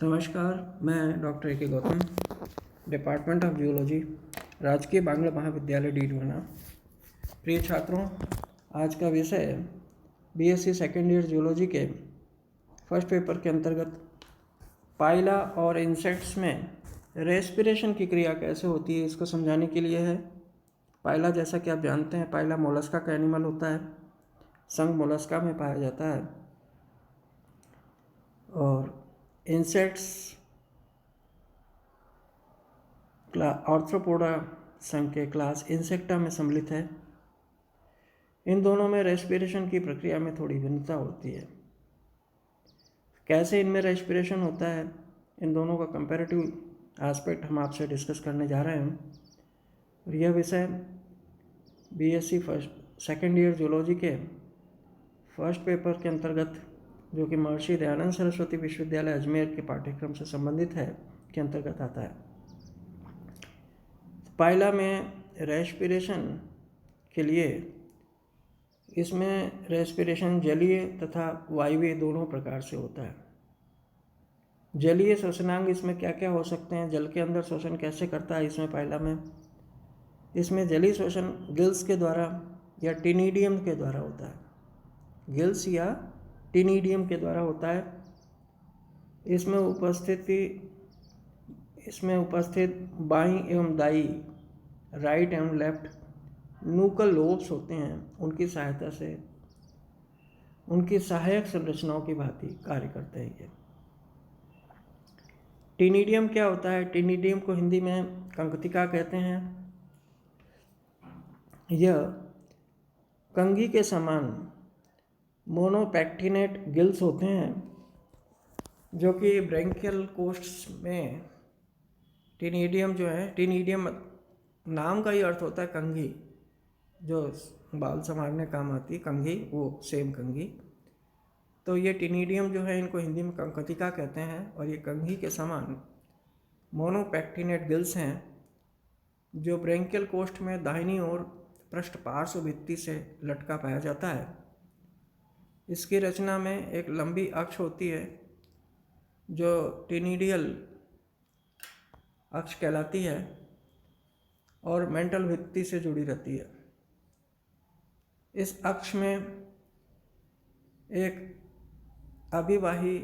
नमस्कार, मैं doctor A K. Gautam, department of geology, राजकीय बांग्ला महाविद्यालय डीडवाना। प्रिय छात्रों, आज का विषय है बीएससी सेकेंड ईयर जियोलॉजी के फर्स्ट पेपर के अंतर्गत पाइला और इंसेक्ट्स में रेस्पिरेशन की क्रिया कैसे होती है, इसको समझाने के लिए है। पाइला, जैसा कि आप जानते हैं, पाइला मोलस्का का एनिमल होता है, संघ मोलस्का में पाया जाता है। और इंसेक्ट्स आर्थ्रोपोडा संघ के क्लास इंसेक्टा में सम्मिलित है। इन दोनों में रेस्पिरेशन की प्रक्रिया में थोड़ी भिन्नता होती है। कैसे इनमें रेस्पिरेशन होता है, इन दोनों का कंपैरेटिव एस्पेक्ट हम आपसे डिस्कस करने जा रहे हैं। और यह विषय बीएससी सेकेंड ईयर जियोलॉजी के फर्स्ट पेपर के अंतर्गत, जो कि महर्षि दयानंद सरस्वती विश्वविद्यालय अजमेर के पाठ्यक्रम से संबंधित है, के अंतर्गत आता है। पाइला में रेस्पिरेशन के लिए इसमें रेस्पिरेशन जलीय तथा वायवीय दोनों प्रकार से होता है। जलीय श्वसनांग इसमें क्या क्या हो सकते हैं, जल के अंदर श्वसन कैसे करता है इसमें पाइला में। इसमें जलीय श्वसन गिल्स के द्वारा या टिनिडियम के द्वारा होता है। गिल्स या टिनिडियम के द्वारा होता है। इसमें उपस्थित बाईं एवं दाई, राइट एवं लेफ्ट नूकल लोब्स होते हैं, उनकी सहायता से उनकी सहायक संरचनाओं की भांति कार्य करते हैं ये। टिनिडियम क्या होता है? टिनिडियम को हिंदी में कंकतिका कहते हैं। यह कंघी के समान मोनोपेक्टिनेट गिल्स होते हैं, जो कि ब्रैंकियल कोष्ठ में टिनिडियम जो है, टिनिडियम नाम का ही अर्थ होता है कंघी, जो बाल संवारने काम आती है कंघी, वो सेम कंघी। तो ये टिनिडियम जो है, इनको हिंदी में कंकतिका कहते हैं। और ये कंघी के समान मोनोपेक्टिनेट गिल्स हैं, जो ब्रैंकियल कोष्ठ में दाहिनी ओर पृष्ठ पार्श्व भित्ति से लटका पाया जाता है। इसकी रचना में एक लंबी अक्ष होती है, जो टिनिडियल अक्ष कहलाती है और मेंटल भित्ति से जुड़ी रहती है। इस अक्ष में एक अभिवाही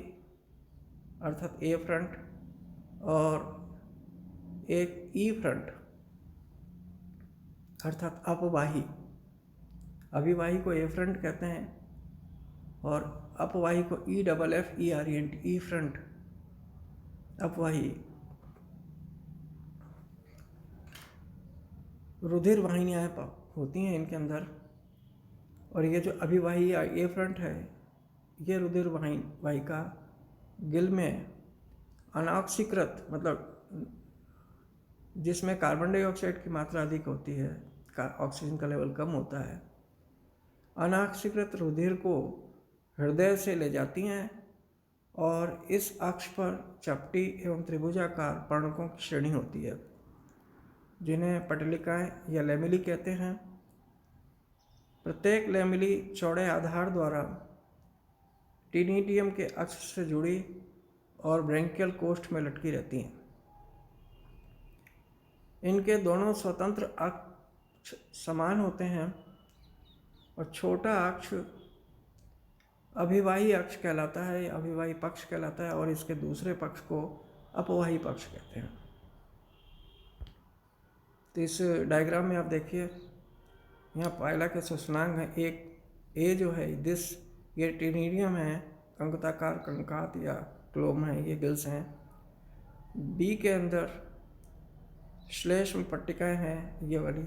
अर्थात ए फ्रंट और एक ई फ्रंट अर्थात अपवाही। अभिवाही को ए फ्रंट कहते हैं और अपवाही को EFFERENT, ई फ्रंट अपवाही। रुधिर वाहिनियाँ होती हैं इनके अंदर। और ये जो अभिवाही या ए फ्रंट है, ये रुधिर वाहिका गिल में अनऑक्सीकृत, मतलब जिसमें कार्बन डाइऑक्साइड की मात्रा अधिक होती है, ऑक्सीजन का लेवल कम होता है, अनऑक्सीकृत रुधिर को हृदय से ले जाती हैं और इस अक्ष पर चपटी एवं त्रिभुजाकार पर्णकों की श्रेणी होती है, जिन्हें पटलिकाएं या लेमिली कहते हैं। प्रत्येक लेमिली चौड़े आधार द्वारा टिनिडियम के अक्ष से जुड़ी और ब्रैंकियल कोष्ठ में लटकी रहती हैं। इनके दोनों स्वतंत्र अक्ष समान होते हैं और छोटा अक्ष अभिवाही अक्ष कहलाता है, अभिवाही पक्ष कहलाता है, और इसके दूसरे पक्ष को अपवाही पक्ष कहते हैं। तो इस डायग्राम में आप देखिए, यहाँ पाइला के श्वसनांग हैं। एक ए जो है दिस, ये टिनिडियम है, कंकताकार कंकात या क्लोम है, ये गिल्स हैं। बी के अंदर श्लेष्म पट्टिकाएं हैं, ये वाली।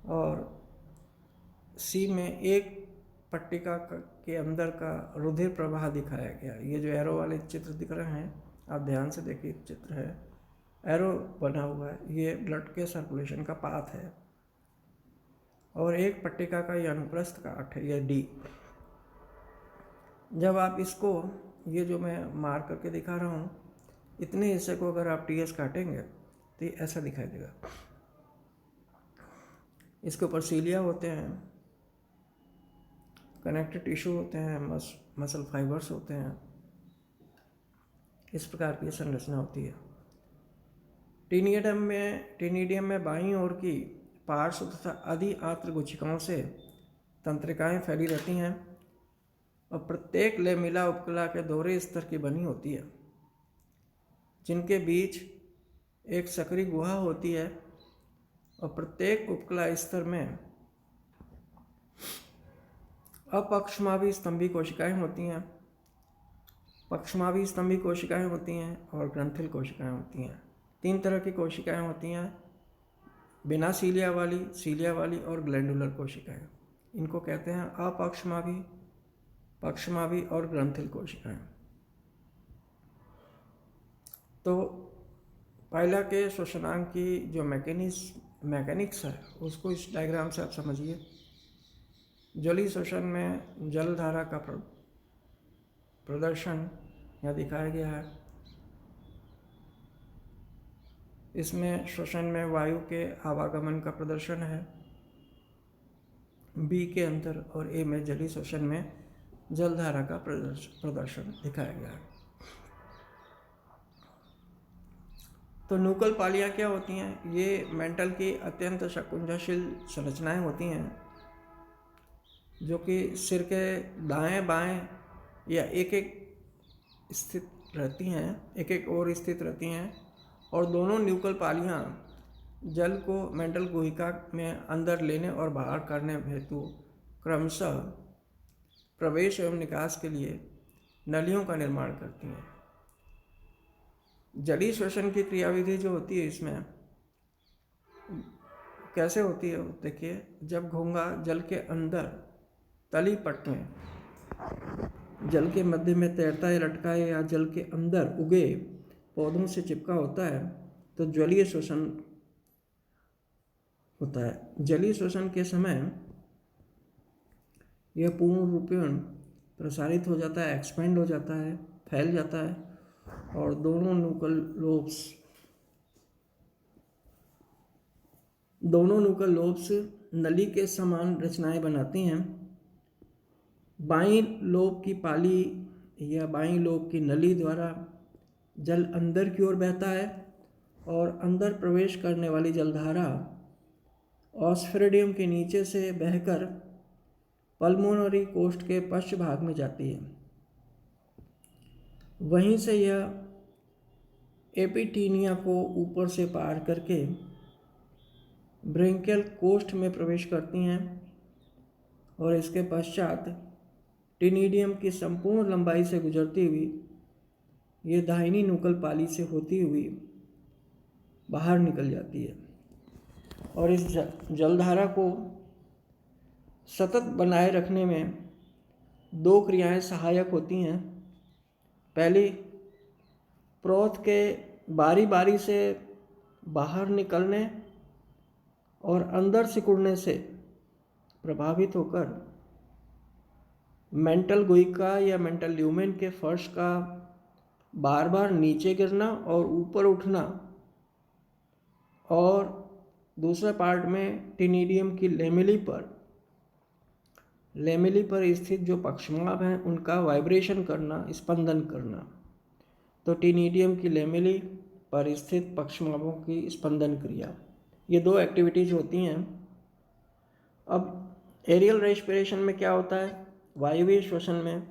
और सी में एक पट्टिका के अंदर का रुधिर प्रवाह दिखाया गया। ये जो एरो वाले चित्र दिख रहे हैं, आप ध्यान से देखिए, चित्र है, एरो बना हुआ है, ये ब्लड के सर्कुलेशन का पाथ है। और एक पट्टिका का ये अनुप्रस्थ काट है, ये डी। जब आप इसको, ये जो मैं मार्क करके दिखा रहा हूँ, इतने हिस्से को अगर आप टीएस काटेंगे तो ये ऐसा दिखाई देगा। इसके ऊपर सीलिया होते हैं, कनेक्टिव टिश्यू होते हैं, मसल फाइबर्स होते हैं। इस प्रकार की संरचना होती है। टीनिडियम में बाईं ओर की पार्श्व तथा अधि आंत्र गुच्छिकाओं से तंत्रिकाएं फैली रहती हैं और प्रत्येक लेमिला उपकला के दोहरे स्तर की बनी होती है, जिनके बीच एक सक्रिय गुहा होती है और प्रत्येक उपकला स्तर में अपक्षमावी स्तंभी कोशिकाएं होती हैं, पक्षमावी स्तंभी कोशिकाएं होती हैं और ग्रंथिल कोशिकाएं होती हैं। 3 तरह की कोशिकाएं होती हैं, बिना सीलिया वाली और ग्लैंडुलर कोशिकाएं। इनको कहते हैं अपक्षमावी, पक्षमावी और ग्रंथिल कोशिकाएं। तो पाइला के श्वसनांग की जो मैकेनिक्स है उसको इस डायग्राम से आप समझिए। जलीय श्वसन में जल धारा का प्रदर्शन यहाँ दिखाया गया है। इसमें श्वसन में वायु के आवागमन का प्रदर्शन है, बी के अंदर, और ए में जलीय श्वसन में जल धारा का प्रदर्शन दिखाया गया है। तो न्यूकल पालियाँ क्या होती हैं? ये मेंटल की अत्यंत शकुंजाशील संरचनाएं होती हैं जो कि सिर के दाएं बाएं या एक एक स्थित रहती हैं, एक ओर स्थित रहती हैं, और दोनों न्यूकल पालियाँ जल को मेंटल गुहिका में अंदर लेने और बाहर करने हेतु क्रमशः प्रवेश एवं निकास के लिए नलियों का निर्माण करती हैं। जलीय श्वसन की क्रियाविधि जो होती है इसमें कैसे होती है देखिए। जब घोंघा जल के अंदर तली पट में जल के मध्य में तैरता है, लटका है, या जल के अंदर उगे पौधों से चिपका होता है तो जलीय श्वसन होता है। जलीय श्वसन के समय यह पूर्ण रूपेण प्रसारित हो जाता है, एक्सपेंड हो जाता है, फैल जाता है, और दोनों न्यूकल लोब्स नली के समान रचनाएं बनाती हैं। बाईं लोब की पाली या बाईं लोब की नली द्वारा जल अंदर की ओर बहता है और अंदर प्रवेश करने वाली जलधारा ऑस्फेरिडियम के नीचे से बहकर पल्मोनरी कोष्ठ के पश्च भाग में जाती है। वहीं से यह एपिटीनिया को ऊपर से पार करके ब्रेंकियल कोष्ठ में प्रवेश करती हैं और इसके पश्चात टीनिडियम की संपूर्ण लंबाई से गुजरती हुई ये दाहिनी न्यूकल पाली से होती हुई बाहर निकल जाती है। और इस जलधारा को सतत बनाए रखने में 2 क्रियाएं सहायक होती हैं। पहली, प्रोथ के बारी बारी से बाहर निकलने और अंदर सिकुड़ने से प्रभावित होकर मेंटल गुहिका या मेंटल ल्यूमेन के फर्श का बार बार नीचे गिरना और ऊपर उठना, और दूसरा पार्ट में टीनिडियम की लेमेली पर स्थित जो पक्षमाभ हैं उनका वाइब्रेशन करना, स्पंदन करना। तो टीनिडियम की लेमेली पर स्थित पक्षमाभों की स्पंदन क्रिया, ये 2 एक्टिविटीज होती हैं। अब एरियल रेस्पिरेशन में क्या होता है? वायवीय श्वसन में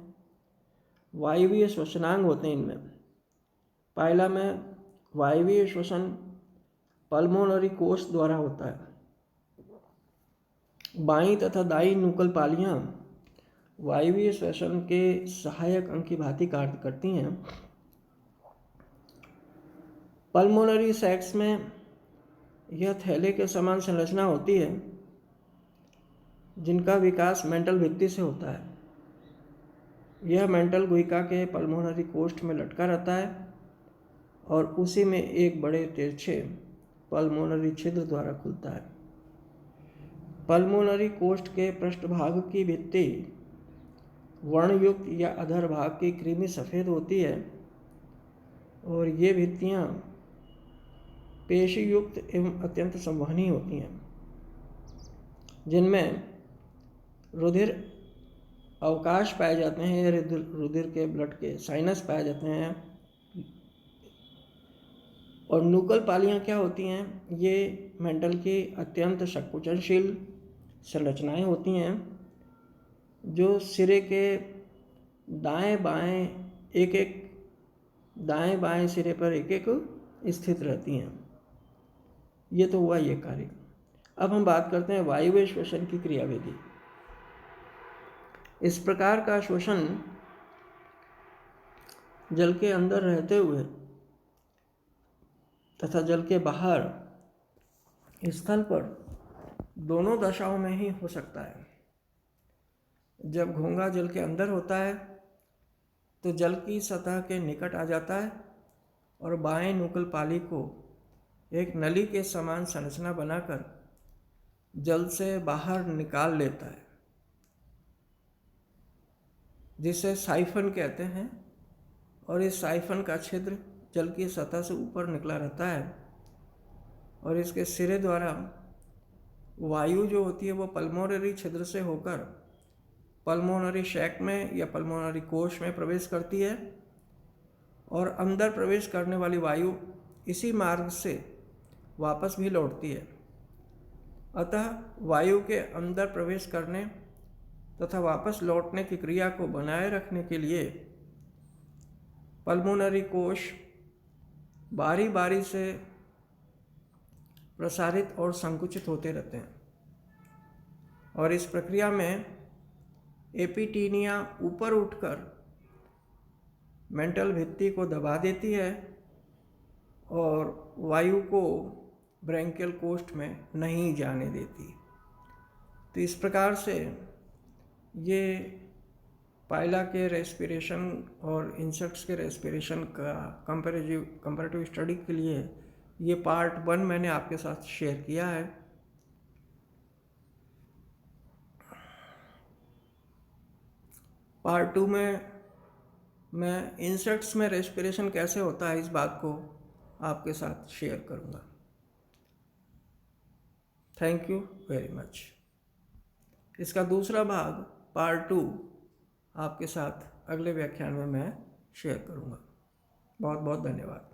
वायवीय श्वसनांग होते हैं। इनमें पाइला में वायवीय श्वसन पल्मोनरी कोष्ठ द्वारा होता है। बाईं तथा दाईं न्यूकल पालियाँ वायवीय श्वसन के सहायक अंग की भांति कार्य करती हैं। पल्मोनरी सैक्स में यह थैले के समान संरचना होती है जिनका विकास मेंटल भित्ति से होता है। यह मेंटल गुहिका के पल्मोनरी कोष्ठ में लटका रहता है और उसी में एक बड़े तिरछे पल्मोनरी छिद्र द्वारा खुलता है। पल्मोनरी कोष्ठ के पृष्ठभाग की भित्ति वर्णयुक्त या अधर भाग की कृमि सफ़ेद होती है और ये भित्तियाँ पेशीयुक्त एवं अत्यंत संवहनी होती हैं, जिनमें रुधिर अवकाश पाए जाते हैं, रुधिर के ब्लड के साइनस पाए जाते हैं, और नूकल पालियाँ क्या होती हैं? ये मेंटल की अत्यंत संकुचनशील संरचनाएं होती हैं जो सिरे के दाएं बाएं दाएं बाएं सिरे पर एक एक स्थित रहती हैं। ये तो हुआ ये कार्य। अब हम बात करते हैं वायवीय श्वसन की क्रियाविधि। इस प्रकार का श्वसन जल के अंदर रहते हुए तथा जल के बाहर स्थल पर दोनों दशाओं में ही हो सकता है। जब घोंघा जल के अंदर होता है तो जल की सतह के निकट आ जाता है और बाएं नूकल पाली को एक नली के समान संरचना बनाकर जल से बाहर निकाल लेता है, जिसे साइफन कहते हैं। और इस साइफन का छिद्र जल की सतह से ऊपर निकला रहता है और इसके सिरे द्वारा वायु जो होती है वो पल्मोनरी छिद्र से होकर पल्मोनरी शैक में या पल्मोनरी कोश में प्रवेश करती है और अंदर प्रवेश करने वाली वायु इसी मार्ग से वापस भी लौटती है। अतः वायु के अंदर प्रवेश करने तथा वापस लौटने की क्रिया को बनाए रखने के लिए पल्मोनरी कोश बारी बारी से प्रसारित और संकुचित होते रहते हैं और इस प्रक्रिया में एपिटीनिया ऊपर उठकर मेंटल भित्ति को दबा देती है और वायु को ब्रैंकियल कोष्ठ में नहीं जाने देती। तो इस प्रकार से ये पायला के रेस्पिरेशन और इंसेक्ट्स के रेस्पिरेशन का कंपैरेटिव स्टडी के लिए ये पार्ट 1 मैंने आपके साथ शेयर किया है। पार्ट 2 में मैं इंसेक्ट्स में रेस्पिरेशन कैसे होता है इस बात को आपके साथ शेयर करूँगा। Thank you very much. इसका दूसरा भाग पार्ट 2 आपके साथ अगले व्याख्यान में मैं शेयर करूँगा। बहुत बहुत धन्यवाद।